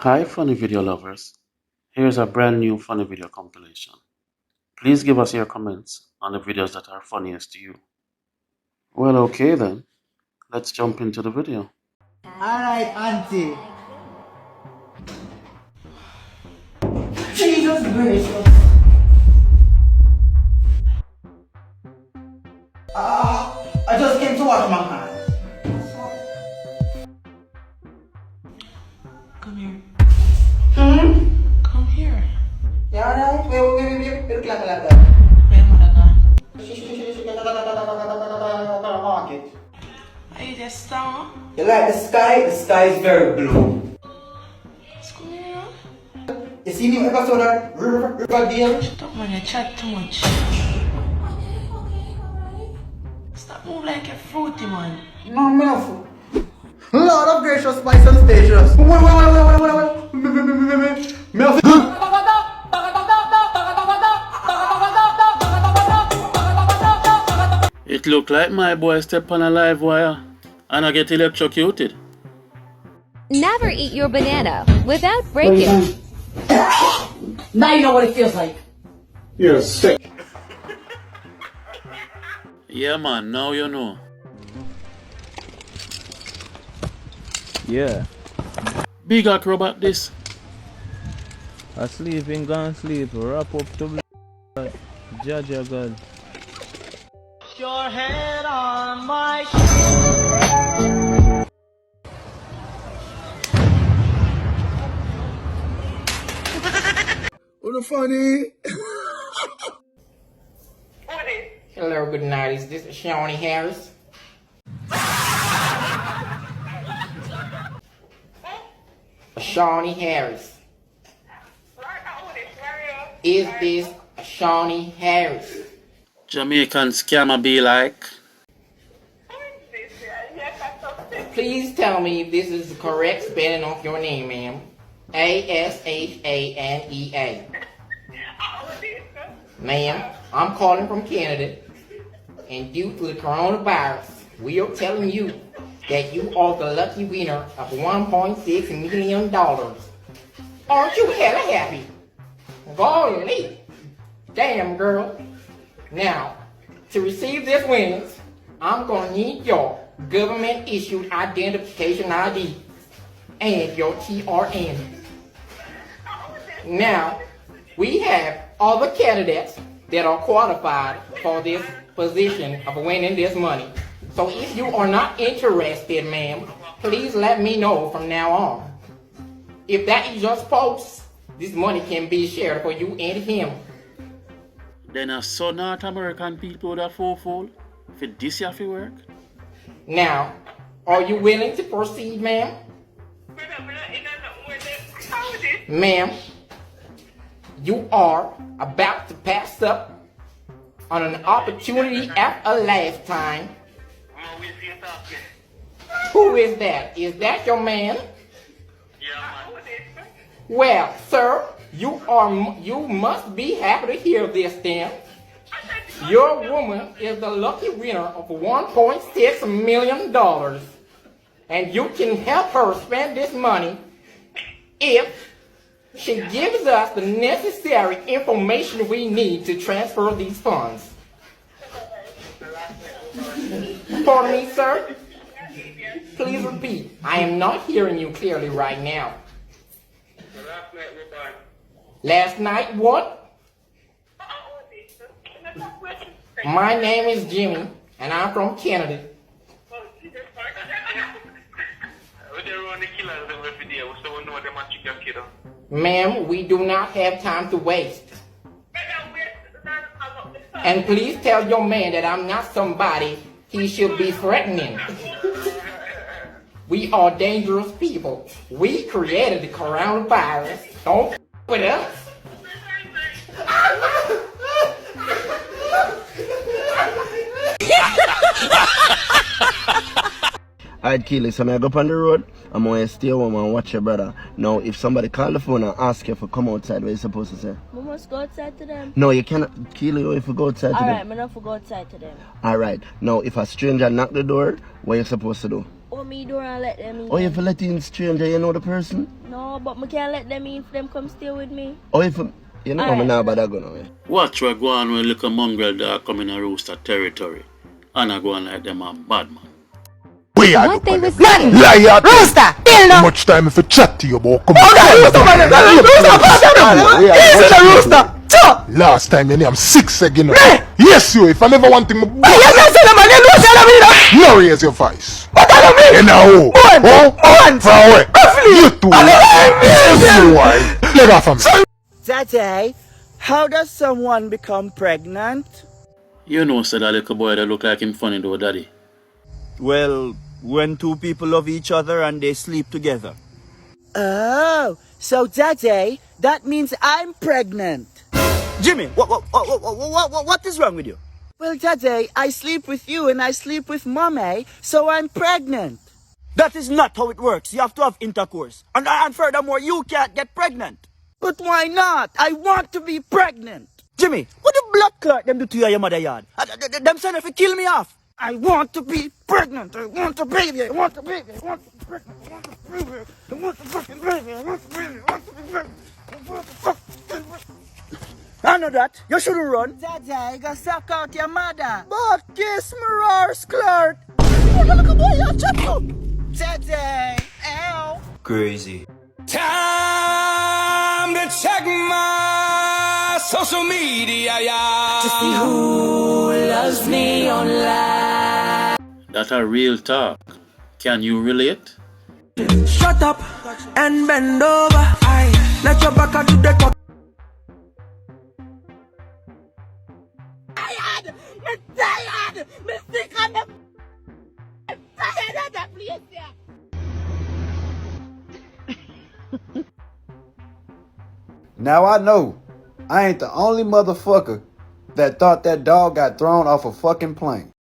Hi funny video lovers, here's a brand new funny video compilation. Please give us your comments on the videos that are funniest to you. Well, okay then, let's jump into the video. Alright, auntie. Jesus gracious. I just came to wash my hands. Come here. Hmm? Come here. You alright? Wait, look like that. Where mother gone? Market. Are you just star? You like the sky? The sky is very blue. What's going on? You see new episode of Riverdale? Shut up man, you chat too much. Stop move like a fruity man. No, no. Lord of gracious, spice and spacious. Wait. It look like my boy step on a live wire and I get electrocuted. Never eat your banana without breaking. Now you know what it feels like. You're sick. Yeah man, now you know. Yeah, Big acrobat this. asleep and gone sleep, wrap up to blood. Jaja God. Your head on my What funny? Hello, good night. Is this Shawnee Harris? Shawnee Harris. Is this Shawnee Harris? Jamaican scammer be like. Please tell me if this is the correct spelling of your name, ma'am. Ashanea. Ma'am, I'm calling from Canada, and due to the coronavirus, we are telling you that you are the lucky winner of $1.6 million. Aren't you hella happy? Golly. Damn, girl. Now, to receive this winnings, I'm gonna need your government-issued identification ID and your TRN. Now, we have other candidates that are qualified for this position of winning this money. So if you are not interested, ma'am, please let me know from now on. If that is your spouse, this money can be shared for you and him. Then I saw North American people that fool for this year for work. Now, are you willing to proceed, ma'am? Ma'am, you are about to pass up on an opportunity of a lifetime. Who is that? Is that your man? Well, sir, you must be happy to hear this then. Your woman is the lucky winner of $1.6 million. And you can help her spend this money if she gives us the necessary information we need to transfer these funds. Pardon me, sir? Please repeat. I am not hearing you clearly right now. Last night what? My name is Jimmy, and I'm from Canada. Ma'am, we do not have time to waste. And please tell your man that I'm not somebody he should be threatening. We are dangerous people. We created the coronavirus. Don't f with us. Alright, Keely, so I go up on the road, I'm going to stay home and watch your brother. Now, if somebody call the phone and ask you to come outside, what are you supposed to say? We must go outside to them. No, you cannot. Keely, if you go outside to them. Alright, I'm not go outside to them. Alright, now if a stranger knock the door, what are you supposed to do? Oh, me don't let them in. Or if you let in stranger, you know the person? No, but me can't let them in if them come stay with me. Or if you know, I'm not about that going away. Watch where go on when little mongrel dog come in a rooster territory. And I go on like them a bad man. We are What they was Man, saying. liar. Rooster, kill no. Much time if you chat to you about come Rooster! Chop! Last time you name 6 again. Yes, you. If I never want thing, no raise your voice. You know, far away. You too. Let off of me. Daddy, how does someone become pregnant? You know, said that little boy that look like him funny though, daddy. Well, when two people love each other and they sleep together. Oh, so Daddy, that means I'm pregnant. Jimmy, what is wrong with you? Well, Daddy, I sleep with you and I sleep with Mommy, so I'm pregnant. That is not how it works. You have to have intercourse. And furthermore, you can't get pregnant. But why not? I want to be pregnant. Jimmy, what the blood clot them do to you at your mother yard? Them son if you kill me off. I want to be pregnant. I want a baby. I want a baby. I want to be pregnant. I want a baby. I want a fucking baby. I want a baby. I want to be pregnant. I want a fucking baby. I know that. You shouldn't run. Daddy, I gotta suck out your mother. But kiss me, Rars, Clark. Look at boy, you chat you. Daddy, ow. Crazy. Time to check my social media, yeah. To see who loves me online. That a real talk. Can you relate? Shut up and bend over. I let your back to the top. I'm tired. Me sick of them. I'm tired of that place here. Now I know I ain't the only motherfucker that thought that dog got thrown off a fucking plane.